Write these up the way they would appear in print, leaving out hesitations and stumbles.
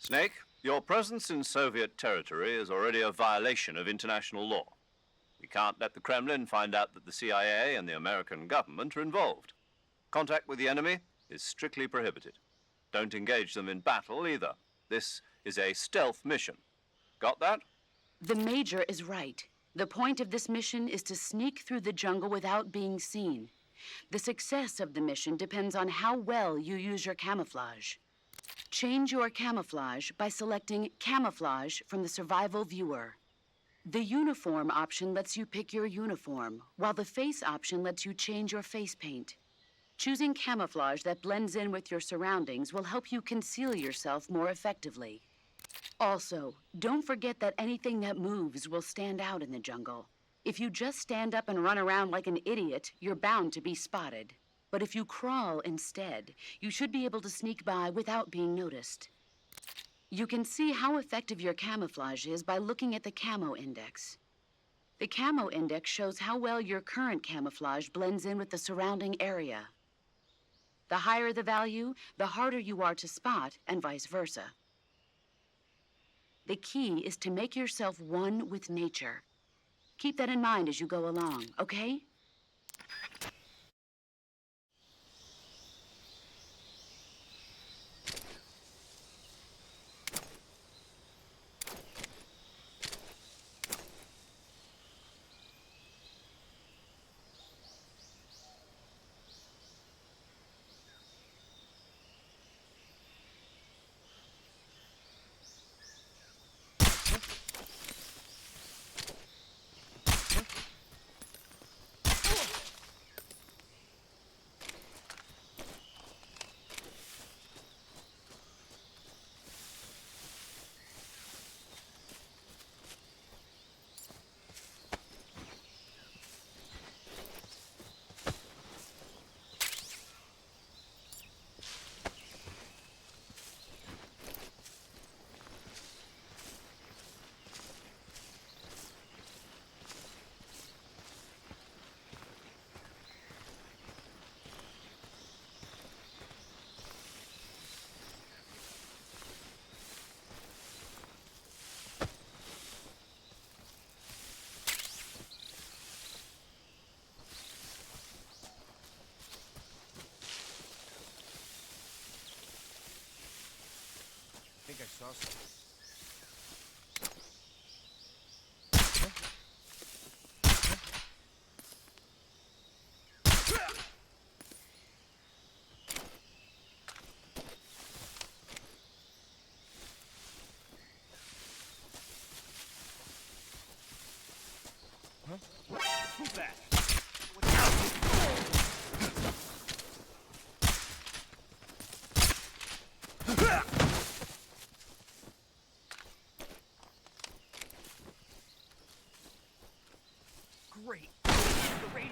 Snake, your presence in Soviet territory is already a violation of international law. We can't let the Kremlin find out that the CIA and the American government are involved. Contact with the enemy is strictly prohibited. Don't engage them in battle either. This is a stealth mission. Got that? The Major is right. The point of this mission is to sneak through the jungle without being seen. The success of the mission depends on how well you use your camouflage. Change your camouflage by selecting Camouflage from the Survival Viewer. The Uniform option lets you pick your uniform, while the Face option lets you change your face paint. Choosing camouflage that blends in with your surroundings will help you conceal yourself more effectively. Also, don't forget that anything that moves will stand out in the jungle. If you just stand up and run around like an idiot, you're bound to be spotted. But if you crawl instead, you should be able to sneak by without being noticed. You can see how effective your camouflage is by looking at the Camo Index. The Camo Index shows how well your current camouflage blends in with the surrounding area. The higher the value, the harder you are to spot, and vice versa. The key is to make yourself one with nature. Keep that in mind as you go along, okay? I think I saw something. Who's that? Great. The radio.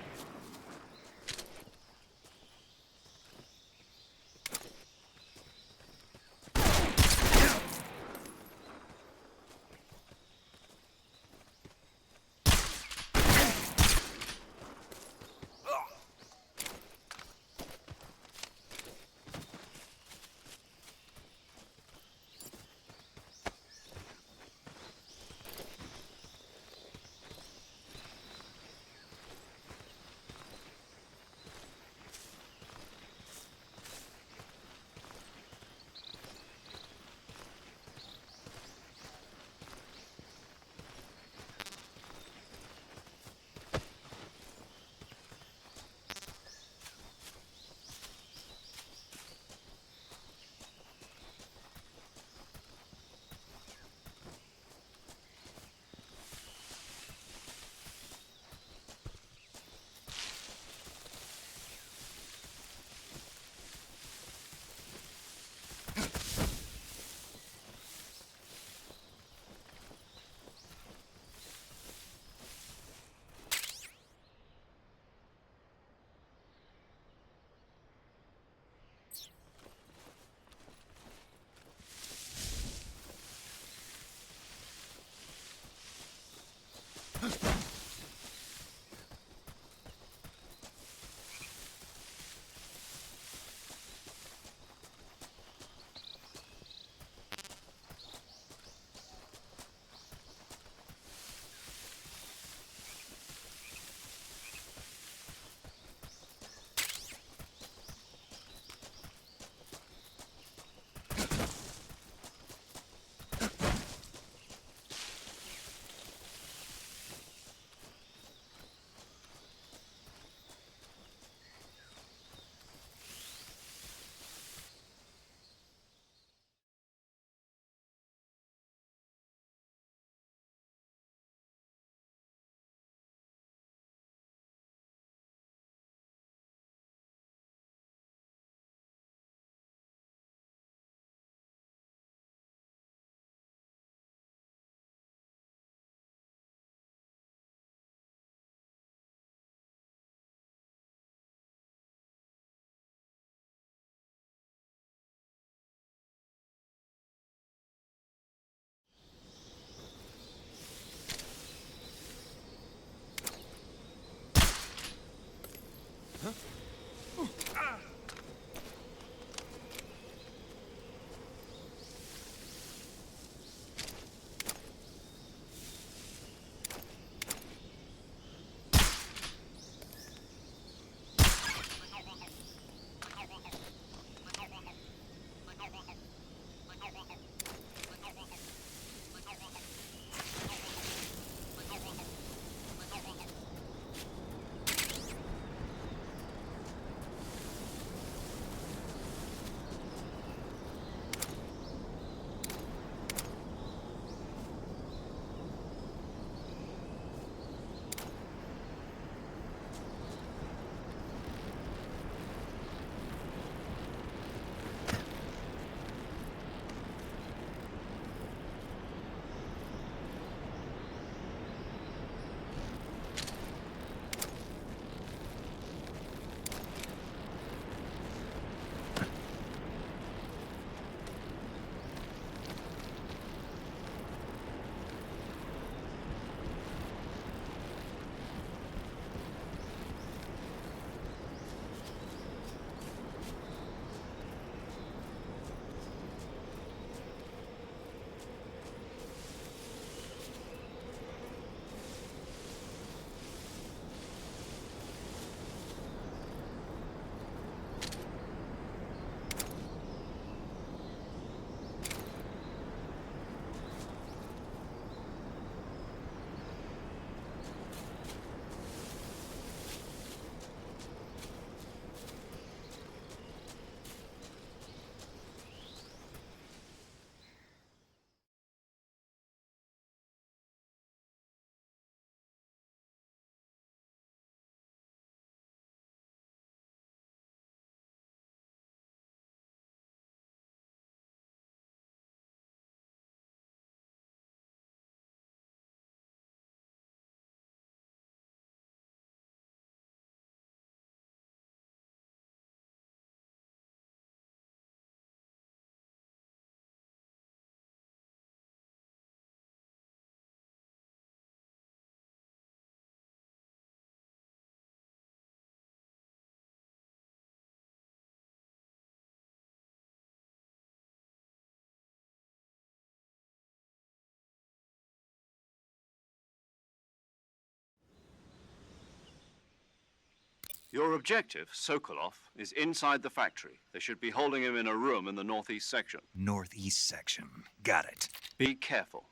Your objective, Sokolov, is inside the factory. They should be holding him in a room in the northeast section. Northeast section. Got it. Be careful.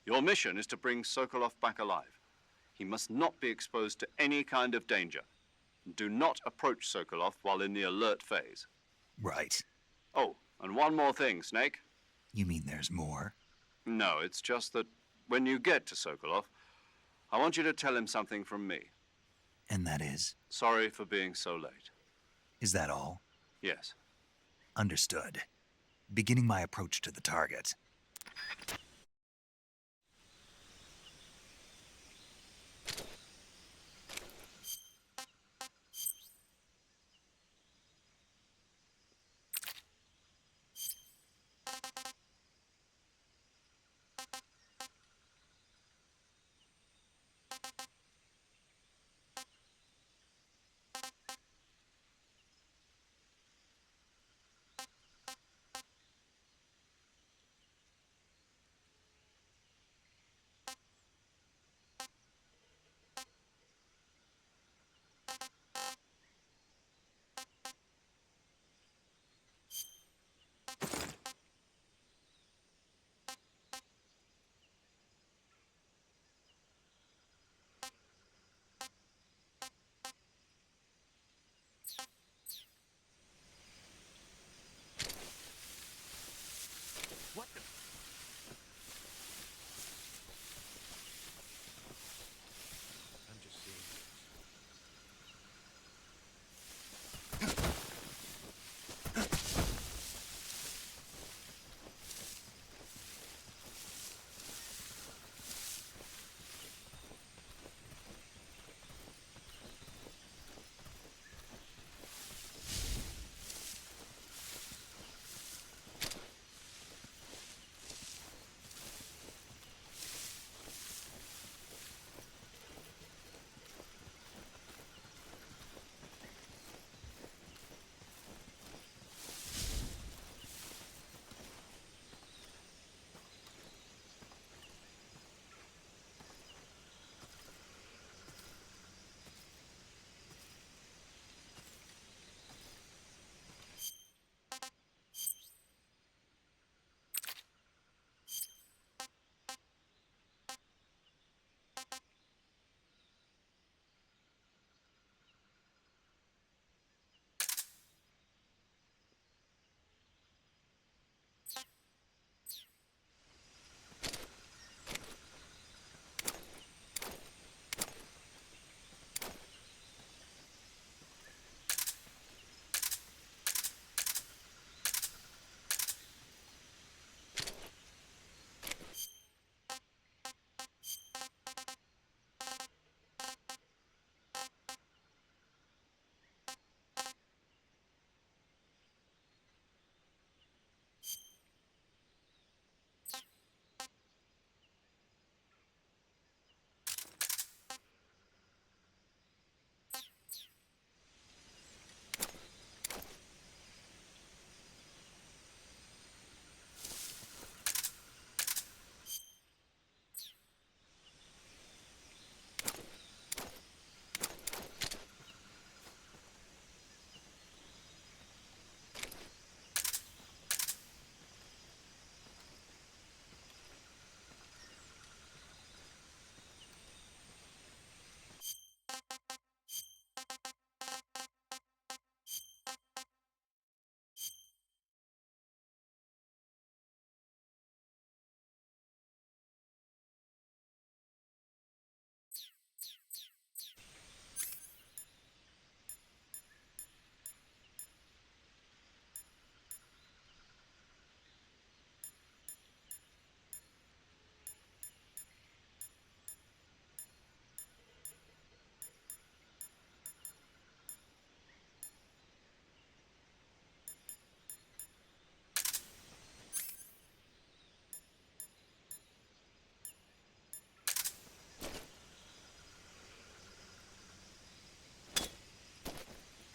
Your mission is to bring Sokolov back alive. He must not be exposed to any kind of danger. Do not approach Sokolov while in the alert phase. Right. Oh, and one more thing, Snake. You mean there's more? No, it's just that when you get to Sokolov, I want you to tell him something from me. And that is? Sorry for being so late. Is that all? Yes. Understood. Beginning my approach to the target. What the? I'm just seeing.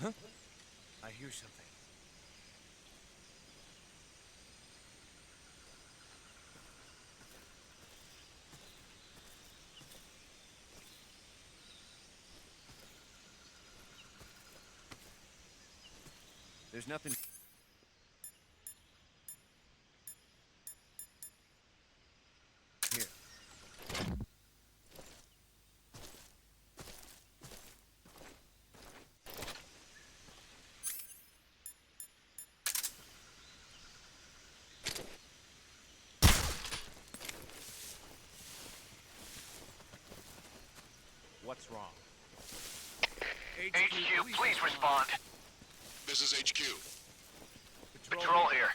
Huh? I hear something. There's nothing. Here. What's wrong? HQ, please respond. This is HQ. Patrol here.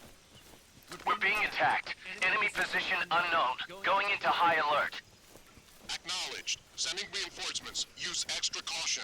We're being attacked. Enemy position unknown. Going into high alert. Acknowledged. Sending reinforcements. Use extra caution.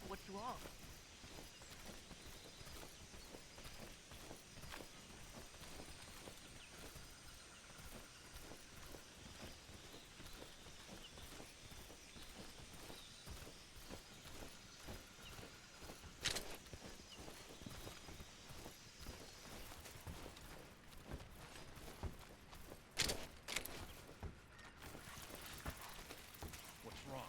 What's wrong? What's wrong?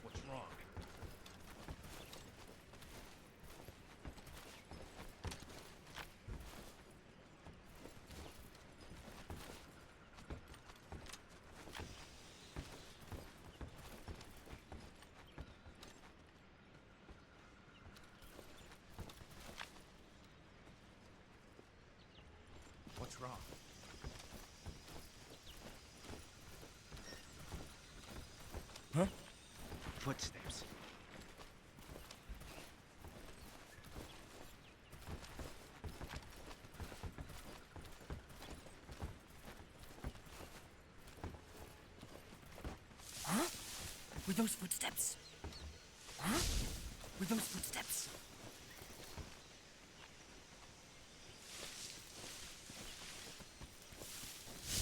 What's wrong? What's wrong? Huh? Footsteps. Huh? Were those footsteps? Huh? Were those footsteps?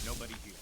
Nobody here.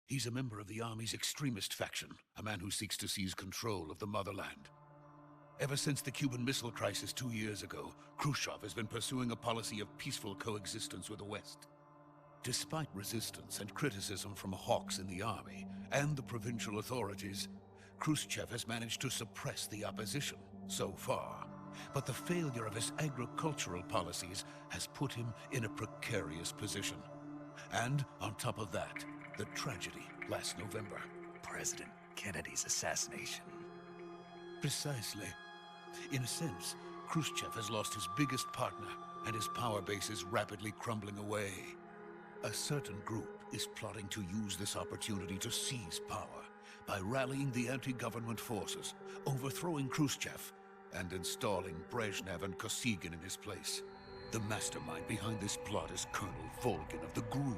He's a member of the Army's extremist faction, a man who seeks to seize control of the motherland. Ever since the Cuban Missile Crisis 2 years ago, Khrushchev has been pursuing a policy of peaceful coexistence with the West. Despite resistance and criticism from hawks in the army and the provincial authorities, Khrushchev has managed to suppress the opposition so far. But the failure of his agricultural policies has put him in a precarious position. And on top of that, the tragedy last November. President Kennedy's assassination. Precisely. In a sense, Khrushchev has lost his biggest partner, and his power base is rapidly crumbling away. A certain group is plotting to use this opportunity to seize power by rallying the anti-government forces, overthrowing Khrushchev, and installing Brezhnev and Kosygin in his place. The mastermind behind this plot is Colonel Volgin of the GRU.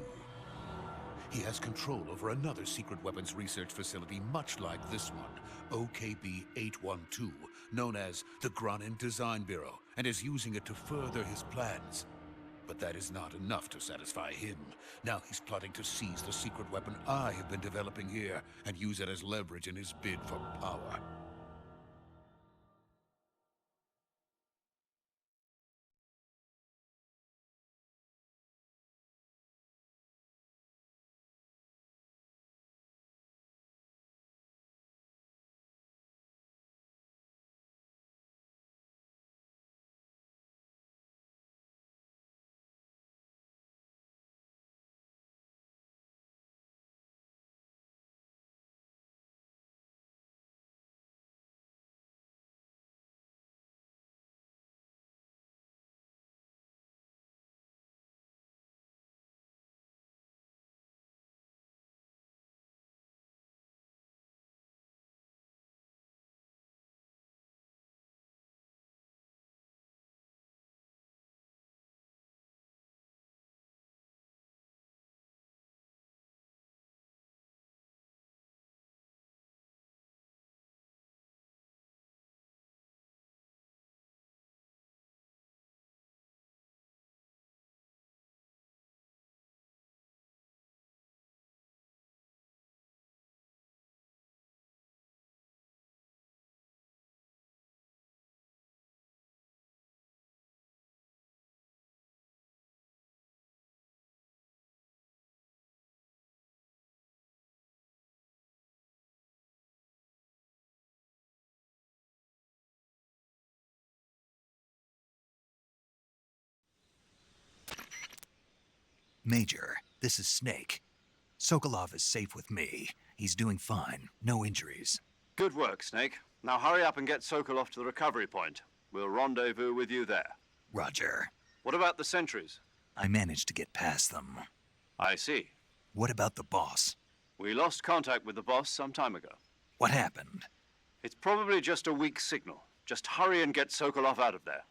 He has control over another secret weapons research facility much like this one, OKB-812, known as the Granin Design Bureau, and is using it to further his plans. But that is not enough to satisfy him. Now he's plotting to seize the secret weapon I have been developing here and use it as leverage in his bid for power. Major, this is Snake. Sokolov is safe with me. He's doing fine. No injuries. Good work, Snake. Now hurry up and get Sokolov to the recovery point. We'll rendezvous with you there. Roger. What about the sentries? I managed to get past them. I see. What about the boss? We lost contact with the boss some time ago. What happened? It's probably just a weak signal. Just hurry and get Sokolov out of there.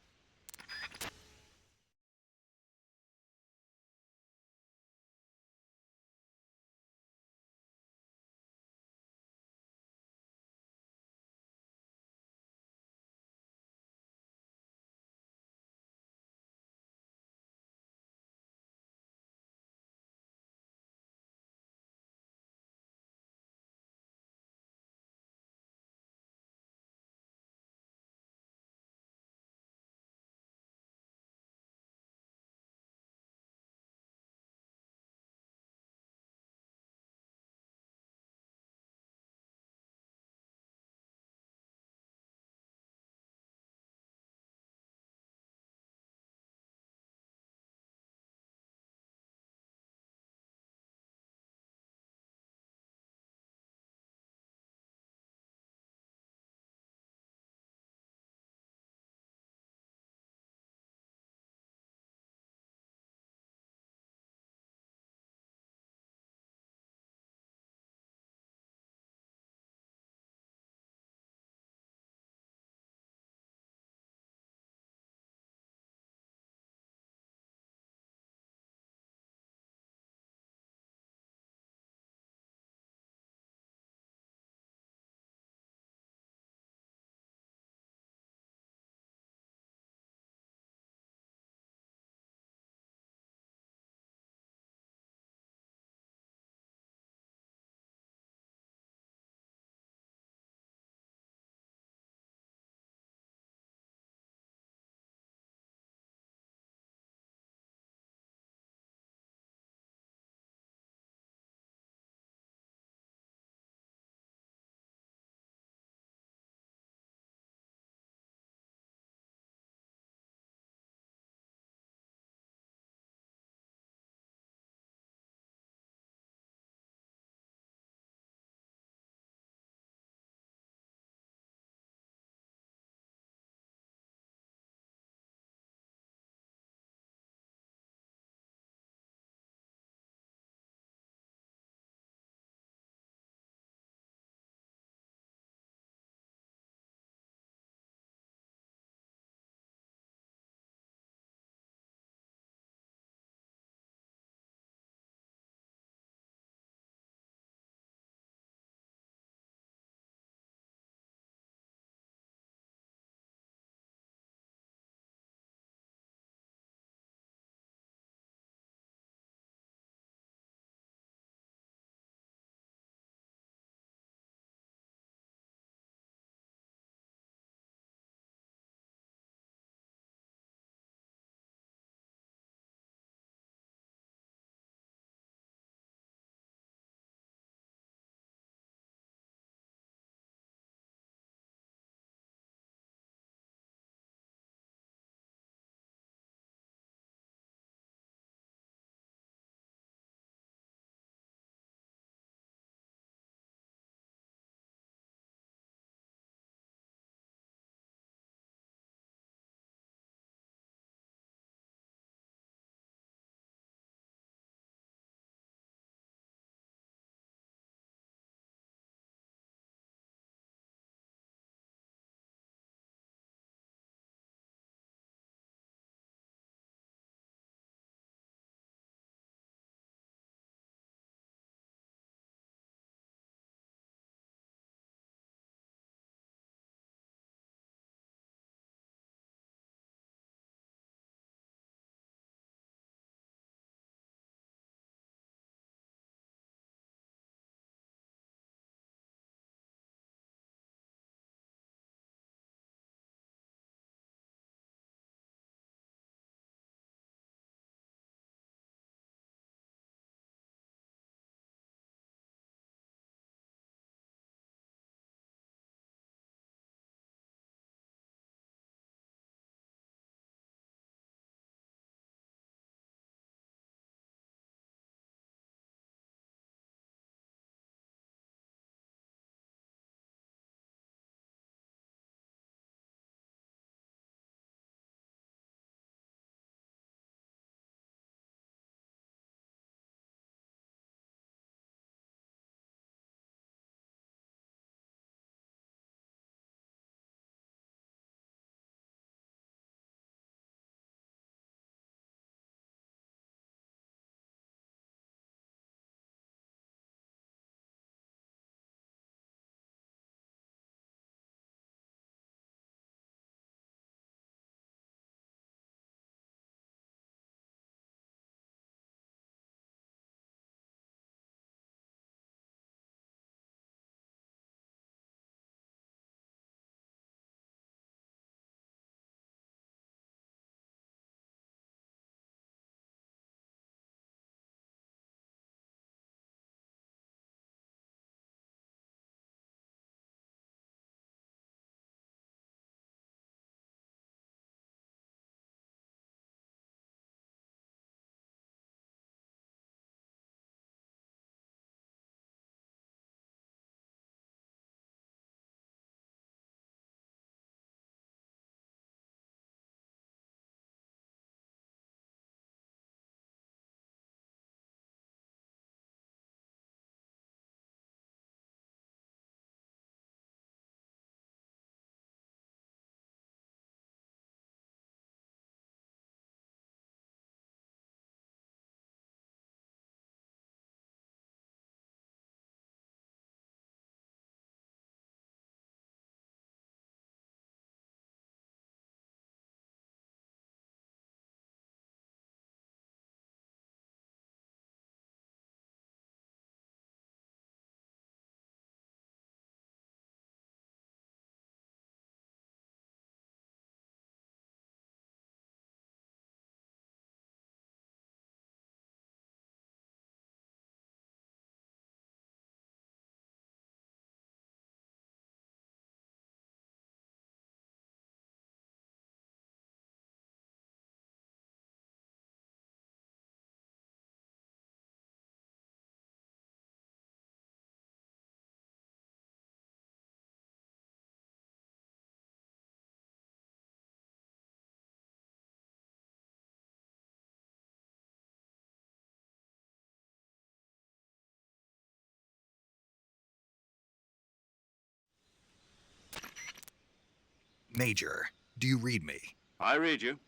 Major, do you read me? I read you.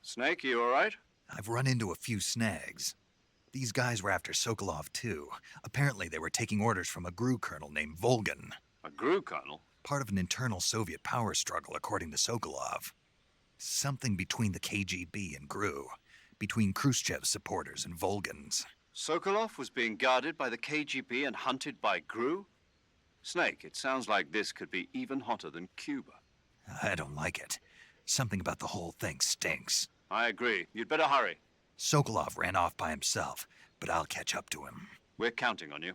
Snake, you all right? I've run into a few snags. These guys were after Sokolov, too. Apparently, they were taking orders from a GRU colonel named Volgan, A GRU colonel? part of an internal Soviet power struggle, according to Sokolov. Something between the KGB and GRU, between Khrushchev's supporters and Volgan's. Sokolov was being guarded by the KGB and hunted by GRU? Snake, it sounds like this could be even hotter than Cuba. I don't like it. Something about the whole thing stinks. I agree. You'd better hurry. Sokolov ran off by himself, but I'll catch up to him. We're counting on you.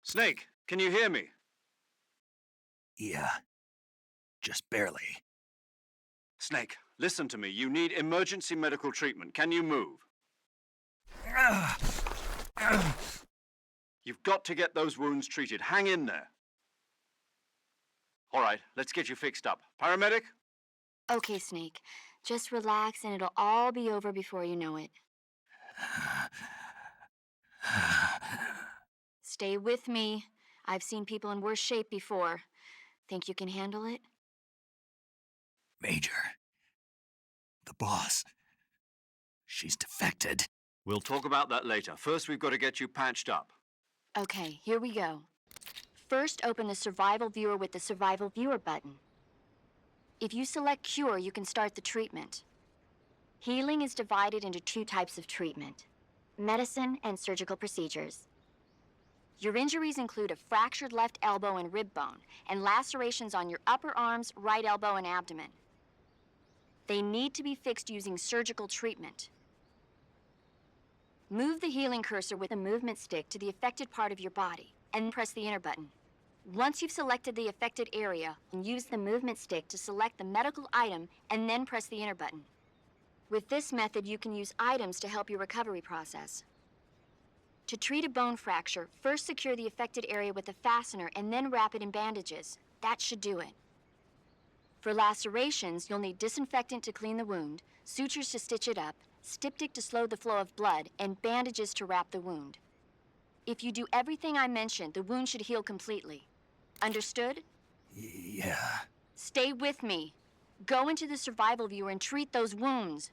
Snake, can you hear me? Yeah, just barely. Snake, listen to me. You need emergency medical treatment. Can you move? You've got to get those wounds treated. Hang in there. All right, let's get you fixed up. Paramedic? Okay, Snake. Just relax and it'll all be over before you know it. Stay with me. I've seen people in worse shape before. Think you can handle it? Major. The boss. She's defected. We'll talk about that later. First, we've got to get you patched up. Okay, here we go. First, open the Survival Viewer with the Survival Viewer button. If you select Cure, you can start the treatment. Healing is divided into two types of treatment: medicine and surgical procedures. Your injuries include a fractured left elbow and rib bone, and lacerations on your upper arms, right elbow, and abdomen. They need to be fixed using surgical treatment. Move the healing cursor with a movement stick to the affected part of your body, and press the enter button. Once you've selected the affected area, use the movement stick to select the medical item, and then press the enter button. With this method, you can use items to help your recovery process. To treat a bone fracture, first secure the affected area with a fastener and then wrap it in bandages. That should do it. For lacerations, you'll need disinfectant to clean the wound, sutures to stitch it up, styptic to slow the flow of blood, and bandages to wrap the wound. If you do everything I mentioned, the wound should heal completely. Understood? Yeah. Stay with me. Go into the Survival Viewer and treat those wounds.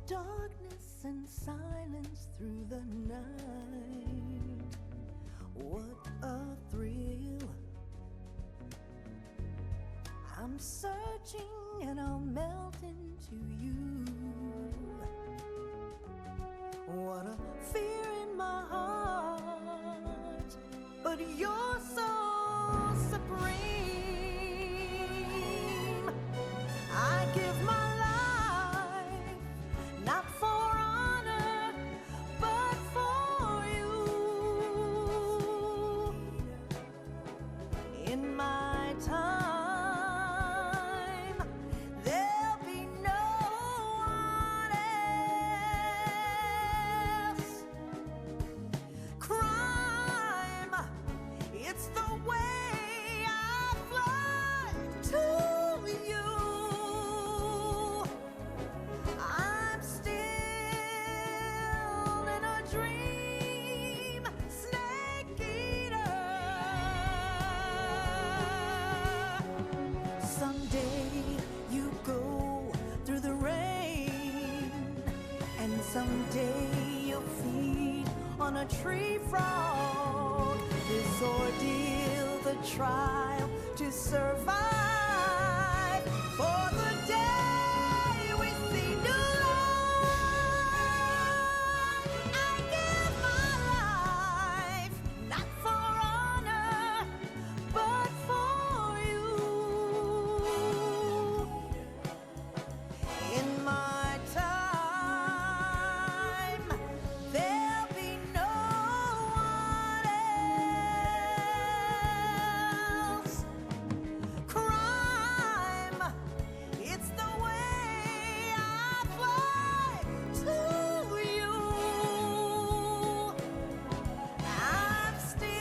darkness and silence through the night. What a thrill. I'm searching and I'll melt into you. What a fear in my heart, but you're so supreme. I give my life, not for honor, but for you. In my time, there'll be no one else. Crime, it's the way I fly to you. I'm still in a dream, snake eater. Someday you go through the rain, and someday you'll feed on a tree frog. This ordeal, the trial to survive, for the day we see new light. I give my life, not for honor, but for you. In my time, there'll be no one else. Crime, it's the way I fly to you. I'm still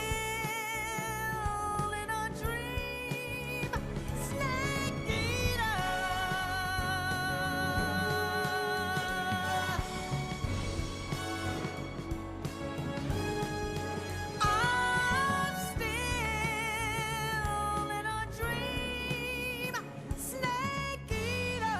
in a dream, snake eater. I'm still in a dream, snake eater. Snake eater.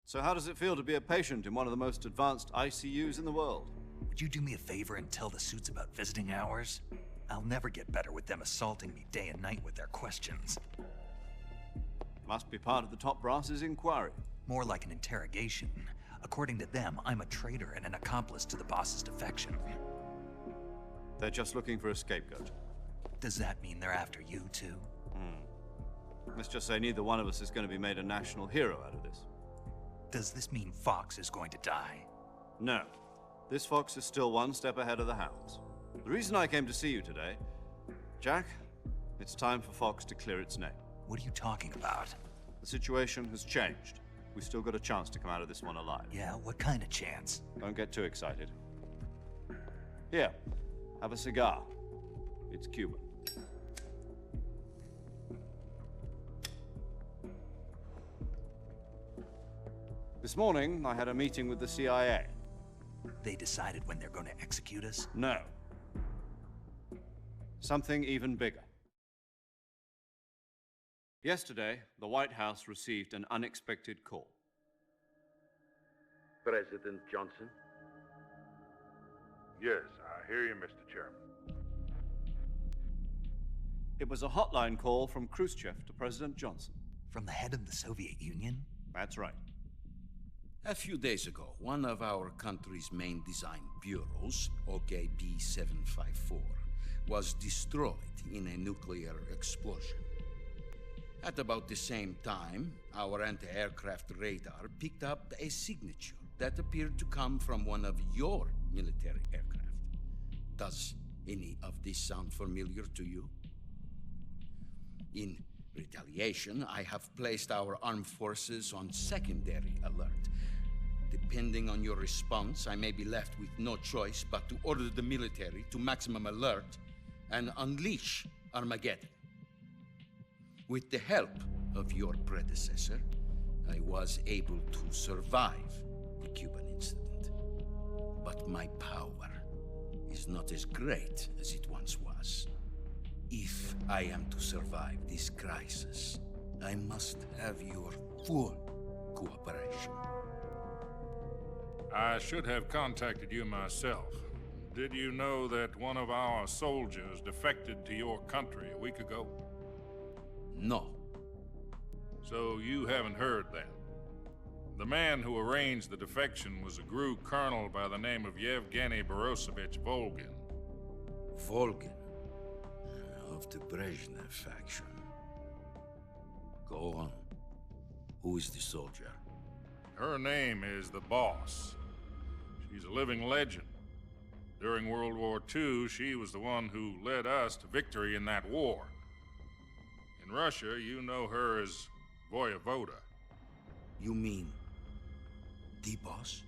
So how does it feel to be a patient in one of the most advanced ICUs in the world? Would you do me a favor and tell the suits about visiting hours? I'll never get better with them assaulting me day and night with their questions. Must be part of the top brass's inquiry. More like an interrogation. According to them, I'm a traitor and an accomplice to the boss's defection. They're just looking for a scapegoat. Does that mean they're after you, too? Let's just say neither one of us is going to be made a national hero out of this. Does this mean Fox is going to die? No. This fox is still one step ahead of the hounds. The reason I came to see you today, Jack, it's time for Fox to clear its name. What are you talking about? The situation has changed. We've still got a chance to come out of this one alive. Yeah, what kind of chance? Don't get too excited. Here, have a cigar. It's Cuban. This morning, I had a meeting with the CIA. They decided when they're going to execute us? No. Something even bigger. Yesterday, the White House received an unexpected call. President Johnson? Yes, I hear you, Mr. Chairman. It was a hotline call from Khrushchev to President Johnson. From the head of the Soviet Union? That's right. A few days ago, one of our country's main design bureaus, OKB 754, was destroyed in a nuclear explosion. At about the same time, our anti-aircraft radar picked up a signature that appeared to come from one of your military aircraft. Does any of this sound familiar to you? In retaliation, I have placed our armed forces on secondary alert. Depending on your response, I may be left with no choice but to order the military to maximum alert and unleash Armageddon. With the help of your predecessor, I was able to survive the Cuban incident. But my power is not as great as it once was. If I am to survive this crisis, I must have your full cooperation. I should have contacted you myself. Did you know that one of our soldiers defected to your country a week ago? No. So you haven't heard then? The man who arranged the defection was a GRU colonel by the name of Yevgeny Borosovich Volgin. Volgin? Of the Brezhnev faction. Go on. Who is the soldier? Her name is the Boss. She's a living legend. During World War II, she was the one who led us to victory in that war. In Russia, you know her as Voyevoda. You mean the Boss?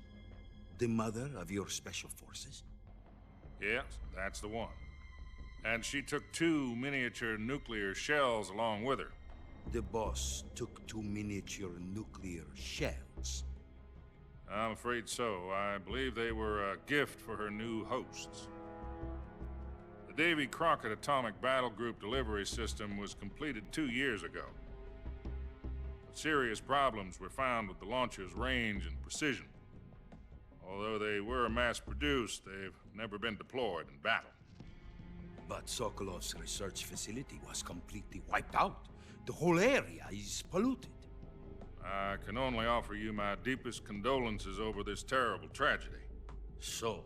The mother of your special forces? Yes, that's the one. And she took 2 miniature nuclear shells along with her. The Boss took 2 miniature nuclear shells? I'm afraid so. I believe they were a gift for her new hosts. The Davy Crockett Atomic Battle Group delivery system was completed 2 years ago. But serious problems were found with the launcher's range and precision. Although they were mass-produced, they've never been deployed in battle. But Sokolov's research facility was completely wiped out. The whole area is polluted. I can only offer you my deepest condolences over this terrible tragedy. So,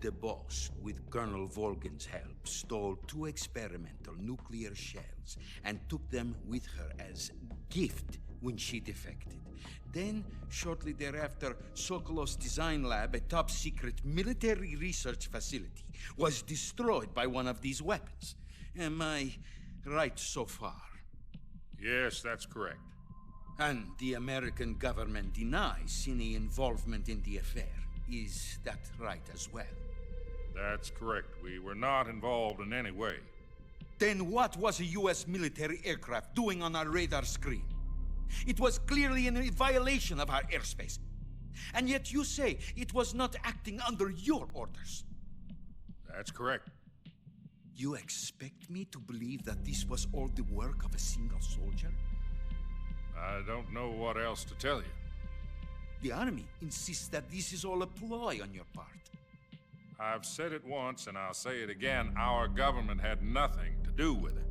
the Boss, with Colonel Volgin's help, stole 2 experimental nuclear shells and took them with her as gift when she defected. Then, shortly thereafter, Sokolov's design lab, a top-secret military research facility, was destroyed by one of these weapons. Am I right so far? Yes, that's correct. And the American government denies any involvement in the affair. Is that right as well? That's correct. We were not involved in any way. Then what was a U.S. military aircraft doing on our radar screen? It was clearly in violation of our airspace. And yet you say it was not acting under your orders. That's correct. You expect me to believe that this was all the work of a single soldier? I don't know what else to tell you. The army insists that this is all a ploy on your part. I've said it once, and I'll say it again. Our government had nothing to do with it.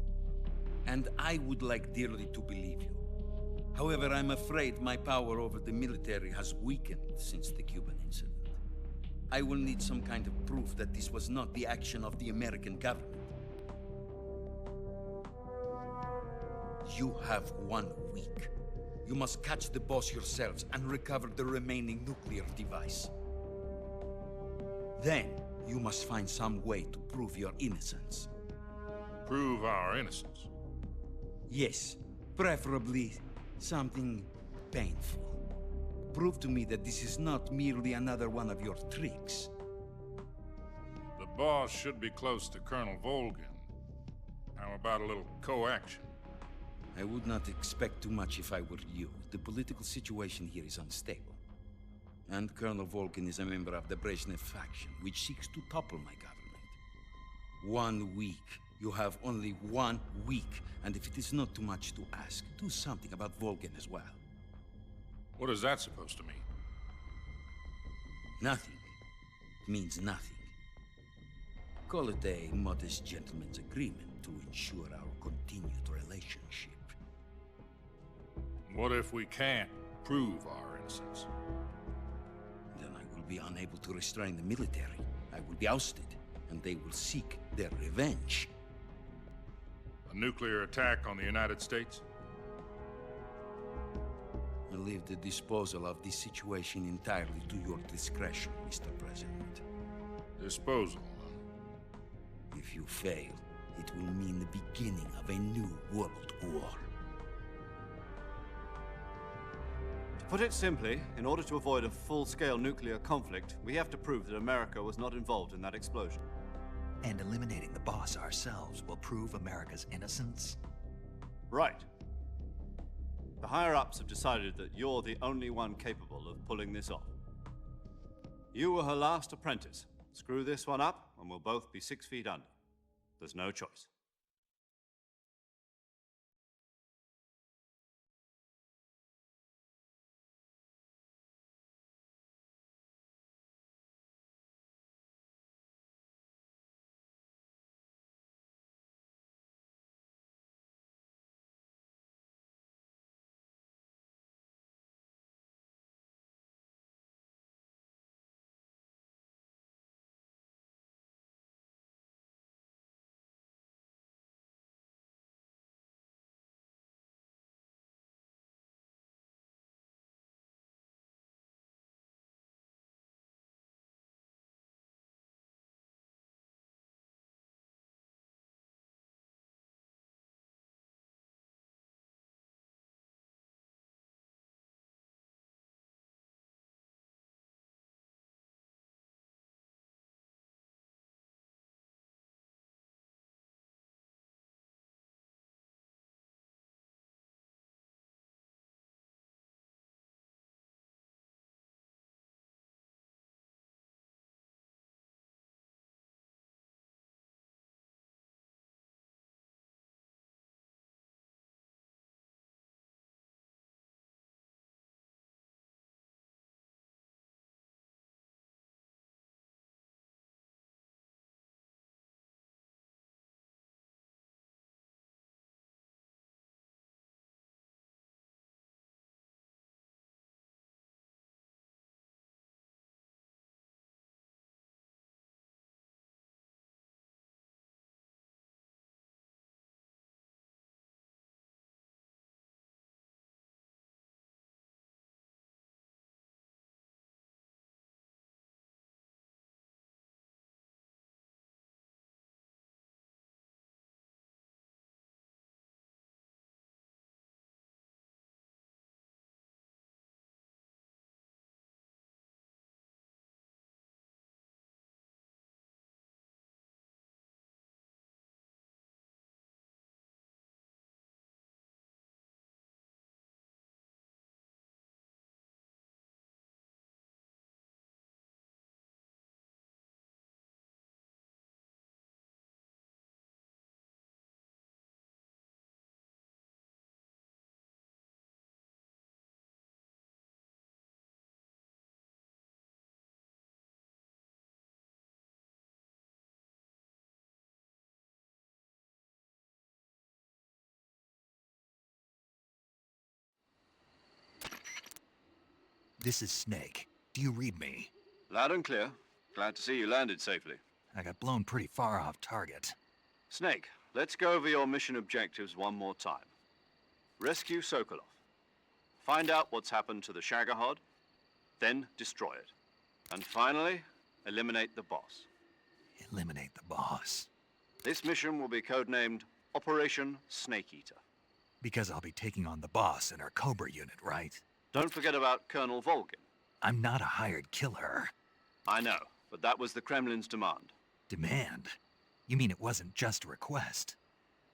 And I would like dearly to believe you. However, I'm afraid my power over the military has weakened since the Cuban incident. I will need some kind of proof that this was not the action of the American government. You have 1 week. You must catch the Boss yourselves and recover the remaining nuclear device. Then, you must find some way to prove your innocence. Prove our innocence? Yes, preferably something painful. Prove to me that this is not merely another one of your tricks. The Boss should be close to Colonel Volgin. How about a little co-action? I would not expect too much if I were you. The political situation here is unstable. And Colonel Volgin is a member of the Brezhnev faction, which seeks to topple my government. 1 week You have only 1 week, and if it is not too much to ask, do something about Volgin as well. What is that supposed to mean? Nothing. It means nothing. Call it a modest gentleman's agreement to ensure our continued relationship. What if we can't prove our innocence? Then I will be unable to restrain the military. I will be ousted, and they will seek their revenge. A nuclear attack on the United States? I leave the disposal of this situation entirely to your discretion, Mr. President. Disposal, If you fail, it will mean the beginning of a new world war. To put it simply, in order to avoid a full-scale nuclear conflict, we have to prove that America was not involved in that explosion. And eliminating the boss ourselves will prove America's innocence? Right. The higher-ups have decided that you're the only one capable of pulling this off. You were her last apprentice. Screw this one up, and we'll both be 6 feet under. There's no choice. This is Snake. Do you read me? Loud and clear. Glad to see you landed safely. I got blown pretty far off target. Snake, let's go over your mission objectives one more time. Rescue Sokolov. Find out what's happened to the Shagohod, then destroy it. And finally, eliminate the boss. Eliminate the boss. This mission will be codenamed Operation Snake Eater. Because I'll be taking on the boss in our Cobra unit, right? Don't forget about Colonel Volgin. I'm not a hired killer. I know, but that was the Kremlin's demand. Demand? You mean it wasn't just a request?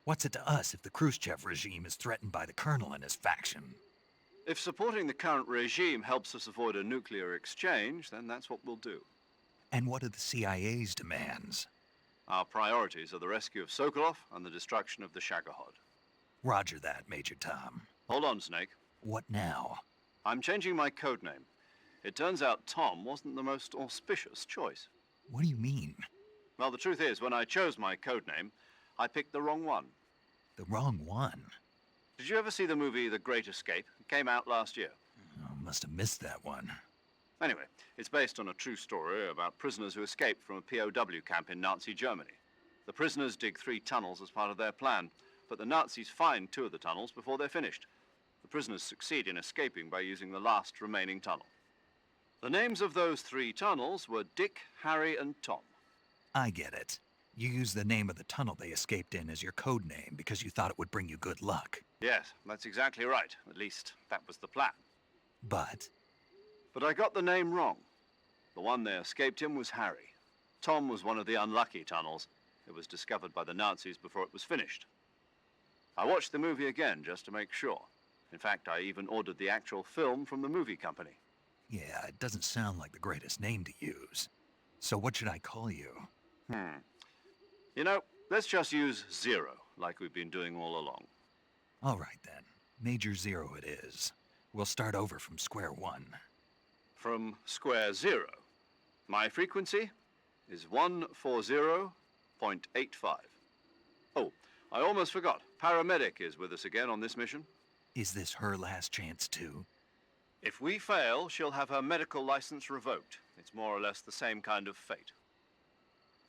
What's it to us if the Khrushchev regime is threatened by the Colonel and his faction? If supporting the current regime helps us avoid a nuclear exchange, then that's what we'll do. And what are the CIA's demands? Our priorities are the rescue of Sokolov and the destruction of the Shagohod. Roger that, Major Tom. Hold on, Snake. What now? I'm changing my code name. It turns out Tom wasn't the most auspicious choice. What do you mean? Well, the truth is, when I chose my code name, I picked the wrong one. The wrong one? Did you ever see the movie The Great Escape? It came out last year. Oh, must have missed that one. Anyway, it's based on a true story about prisoners who escaped from a POW camp in Nazi Germany. The prisoners dig 3 tunnels as part of their plan, but the Nazis find 2 of the tunnels before they're finished. The prisoners succeed in escaping by using the last remaining tunnel. The names of those 3 tunnels were Dick, Harry, and Tom. I get it. You used the name of the tunnel they escaped in as your code name because you thought it would bring you good luck. Yes, that's exactly right. At least, that was the plan. But I got the name wrong. The one they escaped in was Harry. Tom was one of the unlucky tunnels. It was discovered by the Nazis before it was finished. I watched the movie again just to make sure. In fact, I even ordered the actual film from the movie company. yeah, it doesn't sound like the greatest name to use. So what should I call you? You know, let's just use Zero, like we've been doing all along. All right then. Major Zero it is. We'll start over from square one. From square 0. My frequency is 140.85. Oh, I almost forgot. Paramedic is with us again on this mission. Is this her last chance too? If we fail, she'll have her medical license revoked. It's more or less the same kind of fate.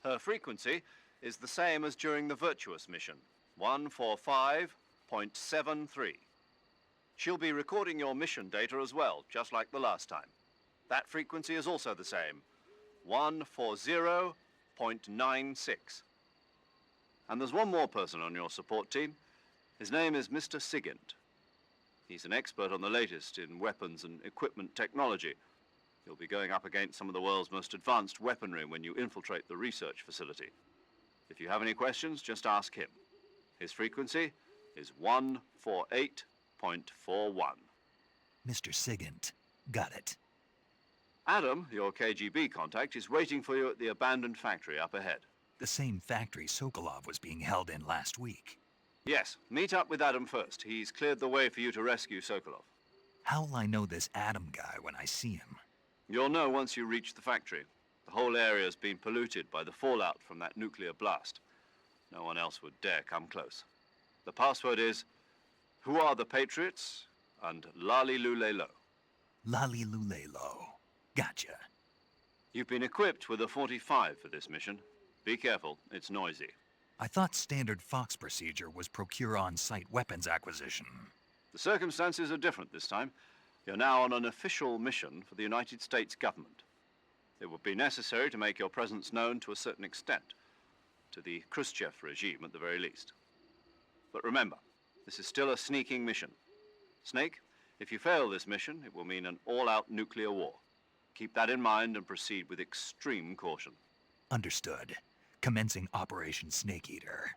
Her frequency is the same as during the Virtuous mission, 145.73. She'll be recording your mission data as well, just like the last time. That frequency is also the same, 140.96. And there's one more person on your support team. His name is Mr. Sigint. He's an expert on the latest in weapons and equipment technology. You'll be going up against some of the world's most advanced weaponry when you infiltrate the research facility. If you have any questions, just ask him. His frequency is 148.41. Mr. Sigint. Got it. Adam, your KGB contact, is waiting for you at the abandoned factory up ahead. The same factory Sokolov was being held in last week. Yes, meet up with Adam first. He's cleared the way for you to rescue Sokolov. How will I know this Adam guy when I see him? You'll know once you reach the factory. The whole area's been polluted by the fallout from that nuclear blast. No one else would dare come close. The password is, "Who are the Patriots?" and "Lali Lule Lo." Lali Lule Lo. Gotcha. You've been equipped with a 45 for this mission. Be careful, it's noisy. I thought standard Fox procedure was procure on-site weapons acquisition. The circumstances are different this time. You're now on an official mission for the United States government. It would be necessary to make your presence known to a certain extent, to the Khrushchev regime at the very least. But remember, this is still a sneaking mission. Snake, if you fail this mission, it will mean an all-out nuclear war. Keep that in mind and proceed with extreme caution. Understood. Commencing Operation Snake Eater.